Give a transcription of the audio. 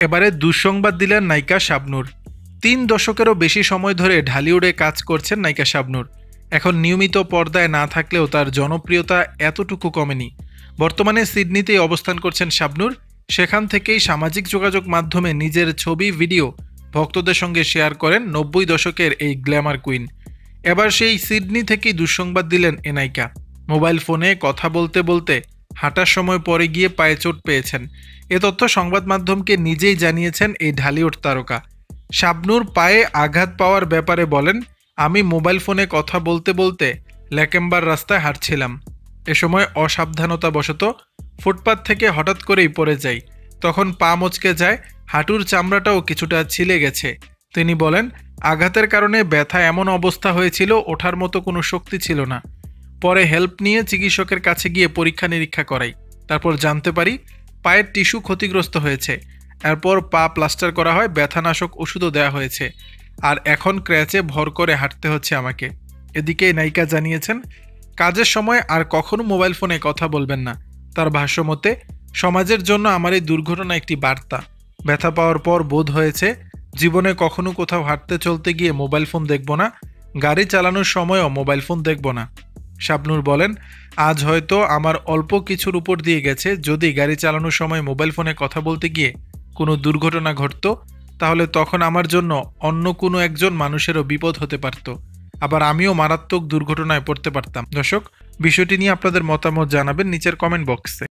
এবারে দুঃসংবাদ দিলেন নায়িকা শাবনূর। ৩ দশকেরও বেশি সময় ধরে ঢালিউডে কাজ করছেন নায়িকা শাবনূর। এখন নিয়মিত পর্দায় না থাকলেও তার জনপ্রিয়তা এতটুকু কমেনি। বর্তমানে সিডনিতেই অবস্থান করছেন শাবনূর। সেখান থেকেই সামাজিক যোগাযোগ মাধ্যমে নিজের ছবি ভিডিও ভক্তদের সঙ্গে শেয়ার করেন ৯০ দশকের এই গ্ল্যামার কুইন। এবার সেই সিডনি থেকেই দুঃসংবাদ দিলেন এ নায়িকা। মোবাইল ফোনে কথা বলতে বলতে হাঁটার সময় পরে গিয়ে পায়ে চোট পেয়েছেন। এ তথ্য সংবাদ মাধ্যমকে নিজেই জানিয়েছেন এই ঢালিউড তারকা। শাবনূর পায়ে আঘাত পাওয়ার ব্যাপারে বলেন, আমি মোবাইল ফোনে কথা বলতে বলতে ল্যাকেম্বার রাস্তায় হাঁটছিলাম। এ সময় অসাবধানতাবশত ফুটপাত থেকে হঠাৎ করেই পড়ে যাই। তখন পা মচকে যায়, হাঁটুর চামড়াটাও কিছুটা ছিলে গেছে। তিনি বলেন, আঘাতের কারণে ব্যথা এমন অবস্থা হয়েছিল, ওঠার মতো কোনো শক্তি ছিল না। পরে হেল্প নিয়ে চিকিৎসকের কাছে গিয়ে পরীক্ষা নিরীক্ষা করাই। তারপর জানতে পারি পায়ের টিস্যু ক্ষতিগ্রস্ত হয়েছে। এরপর পা প্লাস্টার করা হয়, ব্যথানাশক ওষুধও দেওয়া হয়েছে। আর এখন ক্র্যাচে ভর করে হাঁটতে হচ্ছে আমাকে। এদিকে নায়িকা জানিয়েছেন, কাজের সময় আর কখনো মোবাইল ফোনে কথা বলবেন না। তার ভাষ্যমতে, সমাজের জন্য আমার এই দুর্ঘটনা একটি বার্তা। ব্যথা পাওয়ার পর বোধ হয়েছে জীবনে কখনো কোথাও হাঁটতে চলতে গিয়ে মোবাইল ফোন দেখব না, গাড়ি চালানোর সময়ও মোবাইল ফোন দেখব না। শাবনূর বলেন, আজ হয়তো আমার অল্প কিছুর উপর দিয়ে গেছে। যদি গাড়ি চালানোর সময় মোবাইল ফোনে কথা বলতে গিয়ে কোনো দুর্ঘটনা ঘটতো, তাহলে তখন আমার জন্য অন্য কোনো একজন মানুষেরও বিপদ হতে পারত। আবার আমিও মারাত্মক দুর্ঘটনায় পড়তে পারতাম। দর্শক, বিষয়টি নিয়ে আপনাদের মতামত জানাবেন নিচের কমেন্ট বক্সে।